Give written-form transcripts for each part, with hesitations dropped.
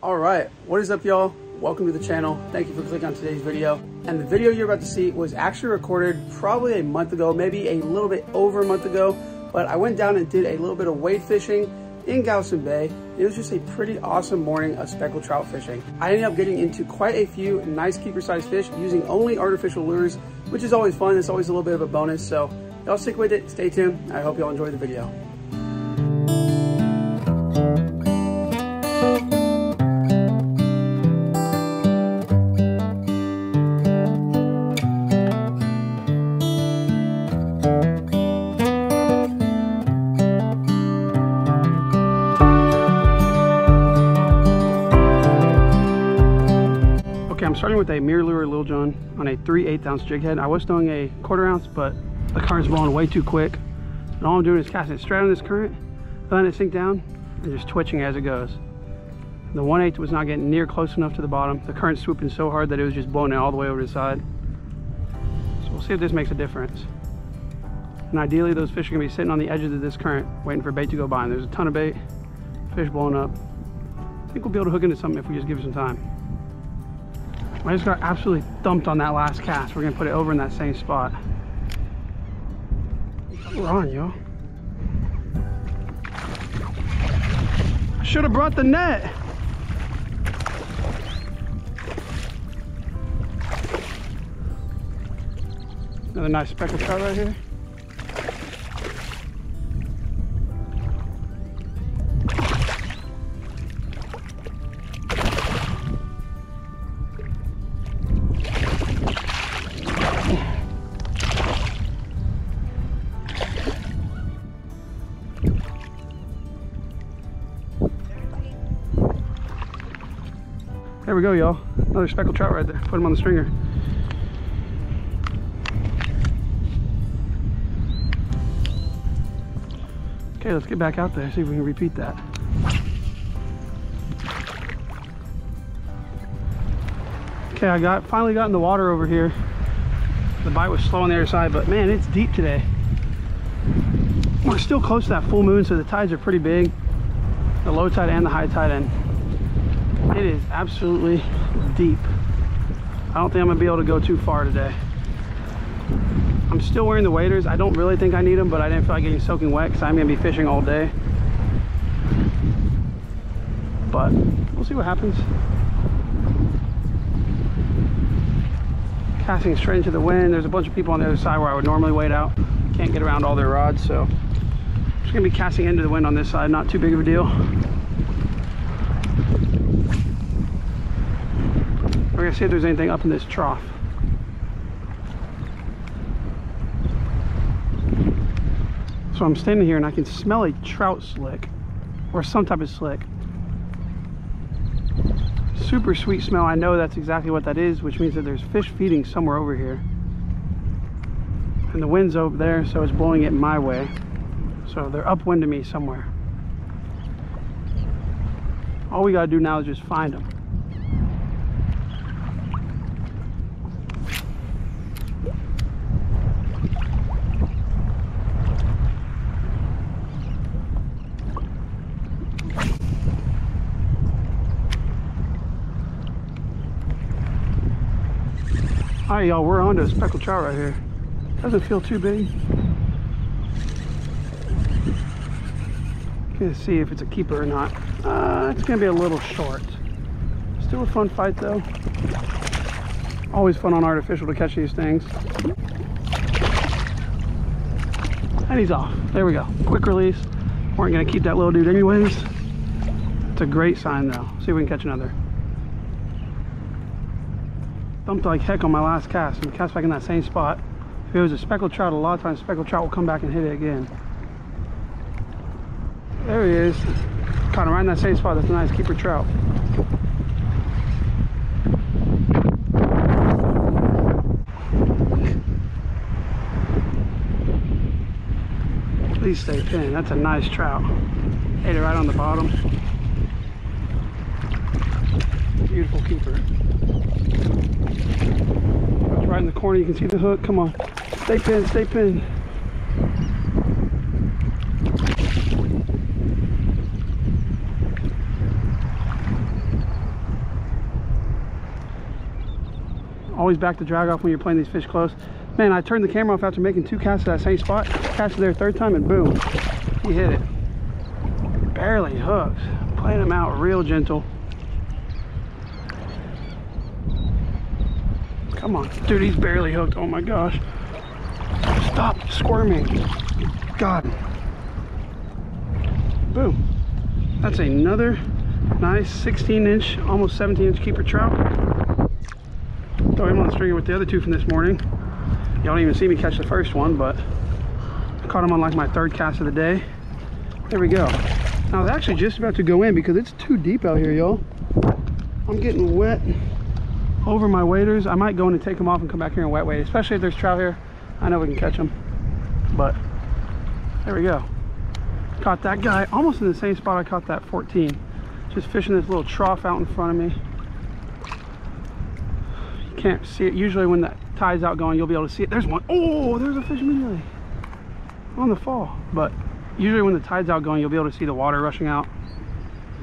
All right, what is up, y'all? Welcome to the channel. Thank you for clicking on today's video. And the video you're about to see was actually recorded probably a month ago, maybe a little bit over a month ago, but I went down and did a little bit of wade fishing in Galveston Bay. It was just a pretty awesome morning of speckled trout fishing. I ended up getting into quite a few nice keeper-sized fish using only artificial lures, which is always fun. It's always a little bit of a bonus. So y'all stick with it, stay tuned. I hope y'all enjoy the video. I'm starting with a mirror lure Lil John on a 3/8 ounce jig head. I was throwing a 1/4 ounce, but the current's blowing way too quick. And all I'm doing is casting it straight on this current, letting it sink down, and just twitching as it goes. The 1/8 was not getting near close enough to the bottom. The current's swooping so hard that it was just blowing it all the way over the side. So we'll see if this makes a difference. And ideally, those fish are gonna be sitting on the edges of this current, waiting for bait to go by. And there's a ton of bait, fish blowing up. I think we'll be able to hook into something if we just give it some time. I just got absolutely thumped on that last cast. We're gonna put it over in that same spot. We're on, yo. I should have brought the net. Another nice speckled trout right here. There we go, y'all. Another speckled trout right there. Put him on the stringer. Okay, let's get back out there, see if we can repeat that. Okay, I finally got in the water over here. The bite was slow on the other side, but man, it's deep today. We're still close to that full moon, so the tides are pretty big. The low tide and the high tide, and it is absolutely deep. I don't think I'm gonna be able to go too far today. I'm still wearing the waders. I don't really think I need them, but I didn't feel like getting soaking wet because I'm gonna be fishing all day. But we'll see what happens. Casting straight into the wind. There's a bunch of people on the other side where I would normally wade out. Can't get around all their rods, so I'm just gonna be casting into the wind on this side. Not too big of a deal. We're gonna see if there's anything up in this trough. So I'm standing here and I can smell a trout slick or some type of slick. Super sweet smell. I know that's exactly what that is, which means that there's fish feeding somewhere over here. And the wind's over there, so it's blowing it my way. So they're upwind to me somewhere. All we gotta do now is just find them. All right, y'all, we're on to a speckled trout right here. Doesn't feel too big. Gonna see if it's a keeper or not. It's gonna be a little short. Still a fun fight though. Always fun on artificial to catch these things. And he's off. There we go. Quick release. Weren't gonna keep that little dude anyways. It's a great sign though. See if we can catch another. Thumped like heck on my last cast and cast back in that same spot. If it was a speckled trout, a lot of times speckled trout will come back and hit it again. There he is. Caught him right in that same spot. That's a nice keeper trout. Please stay pinned. That's a nice trout. Ate it right on the bottom. Beautiful keeper. Right in the corner, you can see the hook. Come on, stay pinned, stay pinned. Always back the drag off when you're playing these fish close. Man, I turned the camera off after making 2 casts at that same spot. Casted there 3rd time and boom, he hit it. Barely hooked. Playing him out real gentle. Come on, dude, he's barely hooked. Oh my gosh. Stop squirming. God. Boom. That's another nice 16-inch, almost 17-inch keeper trout. Throw him on the stringer with the other 2 from this morning. You don't even see me catch the first one, but I caught him on like my 3rd cast of the day. There we go. Now, I was actually just about to go in because it's too deep out here, y'all. I'm getting wet over my waders. I might go in and take them off and come back here and wet wade, especially if there's trout here. I know we can catch them, but there we go. Caught that guy almost in the same spot I caught that 14. Just fishing this little trough out in front of me. You can't see it. Usually when the tide's out going, you'll be able to see it. There's one. Oh, there's a fish immediately on the fall. But usually when the tide's out going, you'll be able to see the water rushing out.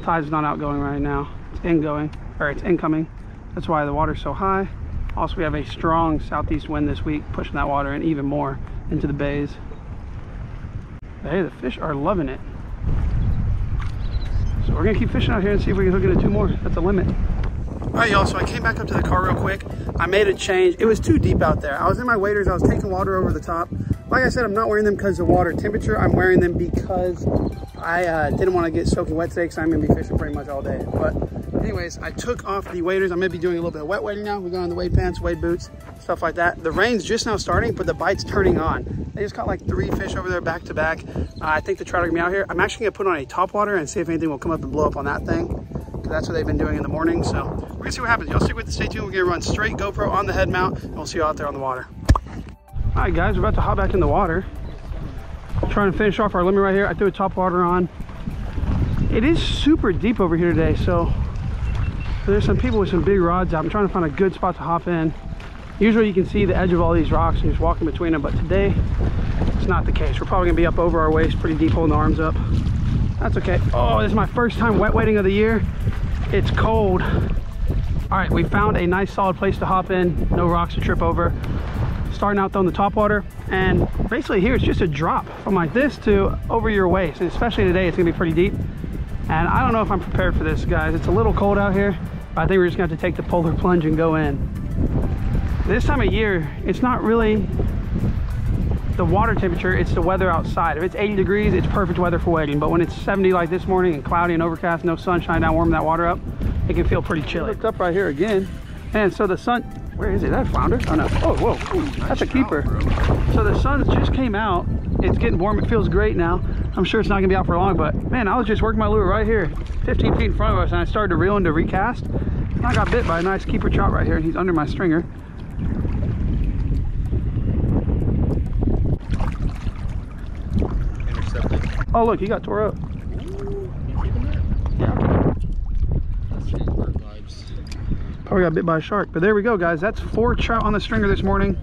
Tide's not outgoing right now. It's ingoing, or it's incoming. That's why the water's so high. Also, we have a strong southeast wind this week, pushing that water in even more into the bays. But hey, the fish are loving it. So we're gonna keep fishing out here and see if we can hook into 2 more. That's a limit. All right, y'all, so I came back up to the car real quick. I made a change. It was too deep out there. I was in my waders. I was taking water over the top. Like I said, I'm not wearing them because of water temperature. I'm wearing them because I didn't want to get soaking wet today because I'm going to be fishing pretty much all day. But anyways, I took off the waders. I'm going to be doing a little bit of wet wading now. We're going on the wade pants, wade boots, stuff like that. The rain's just now starting, but the bite's turning on. They just caught like 3 fish over there back to back. I think the trout are going to be out here. I'm actually going to put on a top water and see if anything will come up and blow up on that thing. That's what they've been doing in the morning. So we're gonna see what happens. Y'all stick with us, stay tuned. We're gonna run straight GoPro on the head mount and we'll see you out there on the water. All right, guys, we're about to hop back in the water. Trying to finish off our limit right here. I threw a top water on. It is super deep over here today, so there's some people with some big rods out. I'm trying to find a good spot to hop in. Usually you can see the edge of all these rocks and just walking between them, but today it's not the case. We're probably gonna be up over our waist, pretty deep, holding the arms up. That's okay. Oh, this is my first time wet wading of the year. It's cold. All right, we found a nice solid place to hop in. No rocks to trip over. Starting out throwing the top water. And basically here, it's just a drop from like this to over your waist. And especially today, it's gonna be pretty deep. And I don't know if I'm prepared for this, guys. It's a little cold out here, but I think we're just gonna have to take the polar plunge and go in. This time of year, it's not really the water temperature, it's the weather outside. If it's 80 degrees, it's perfect weather for wading. But when it's 70 like this morning and cloudy and overcast, no sunshine down, warming that water up, it can feel pretty chilly. Looked up right here again. And so the sun, where is it? That flounder? Oh no. Oh, whoa. That's a keeper. So the sun just came out. It's getting warm. It feels great now. I'm sure it's not gonna be out for long, but man, I was just working my lure right here, 15 feet in front of us, and I started to reel in to recast. And I got bit by a nice keeper trout right here, and he's under my stringer. Oh look, he got tore up. Yeah. Probably got bit by a shark. But there we go, guys. That's 4 trout on the stringer this morning.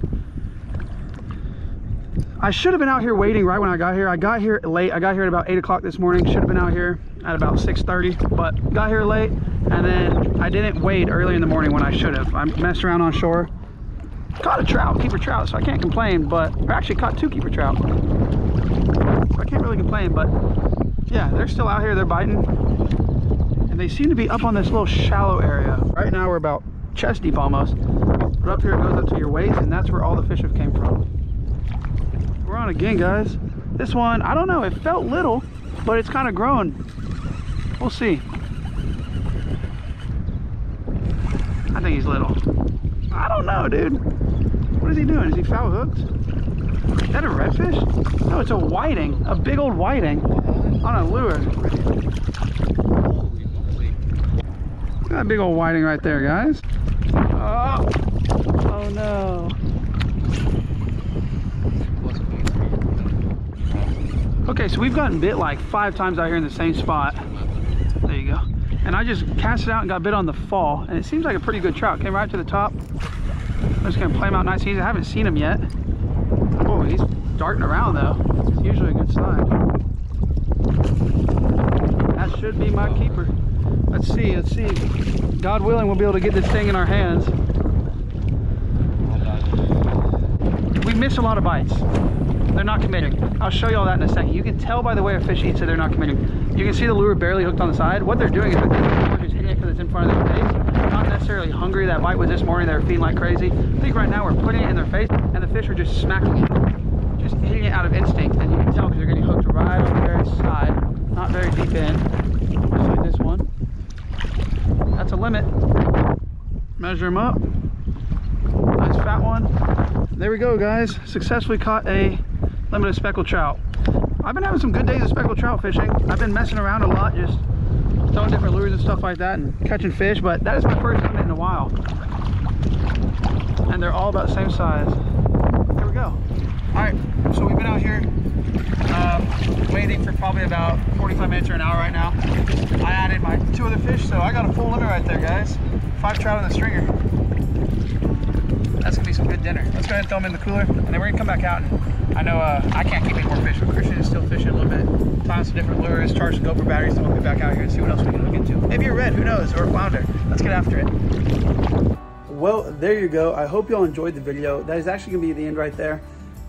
I should have been out here waiting right when I got here. I got here late. I got here at about 8 o'clock this morning. Should have been out here at about 6:30, but got here late. And then I didn't wade early in the morning when I should have. I messed around on shore. Caught a trout, keeper trout, so I can't complain, but I actually caught 2 keeper trout. I can't really complain, but yeah, they're still out here, they're biting. And they seem to be up on this little shallow area. Right now we're about chest deep almost, but up here it goes up to your waist, and that's where all the fish have came from. We're on again, guys. This one, I don't know, it felt little, but it's kind of grown. We'll see. I think he's little. I don't know, dude. What is he doing? Is he foul hooked? Is that a redfish? No, it's a whiting. A big old whiting on a lure. Look at that big old whiting right there, guys. Oh, oh no. Okay, so we've gotten bit like 5 times out here in the same spot. There you go. And I just cast it out and got bit on the fall. And it seems like a pretty good trout. Came right to the top. I'm just gonna play him out nice and easy. I haven't seen him yet. Oh, he's darting around though. It's usually a good sign. That should be my keeper. Let's see, let's see. God willing, we'll be able to get this thing in our hands. miss a lot of bites. They're not committing. I'll show you all that in a second. You can tell by the way a fish eats that they're not committing. You can see the lure barely hooked on the side. What they're doing is they're just hitting it because it's in front of their face. Not necessarily hungry. That bite was this morning. They were feeding like crazy. I think right now we're putting it in their face and the fish are just smacking it. Just hitting it out of instinct. And you can tell because they're getting hooked right on the very side. Not very deep in. Just like this one. That's a limit. Measure them up. Nice fat one. There we go, guys. Successfully caught a limited speckled trout. I've been having some good days of speckled trout fishing. I've been messing around a lot, just throwing different lures and stuff like that and catching fish, but that is my first limit in a while. And they're all about the same size. Here we go. All right, so we've been out here waiting for probably about 45 minutes or an hour right now. I added my 2 other fish, so I got a full limit right there, guys. 5 trout on the stringer. That's gonna be some good dinner. Let's go ahead and throw them in the cooler, and then we're gonna come back out. And I know I can't keep any more fish, but Christian is still fishing a little bit. Trying some different lures, charge some GoPro batteries, then we'll be back out here and see what else we can look into. Maybe a red, who knows, or a flounder. Let's get after it. Well, there you go. I hope you all enjoyed the video. That is actually gonna be the end right there.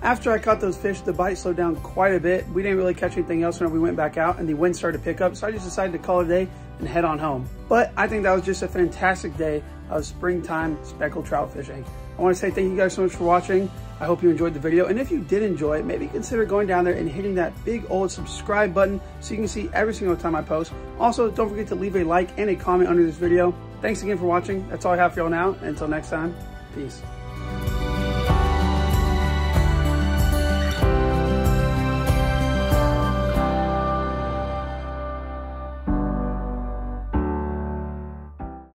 After I caught those fish, the bite slowed down quite a bit. We didn't really catch anything else whenever we went back out, and the wind started to pick up, so I just decided to call it a day and head on home. But I think that was just a fantastic day of springtime speckled trout fishing. I want to say thank you guys so much for watching. I hope you enjoyed the video, and if you did enjoy it, maybe consider going down there and hitting that big old subscribe button so you can see every single time I post. Also, don't forget to leave a like and a comment under this video. Thanks again for watching. That's all I have for y'all now. And until next time, peace.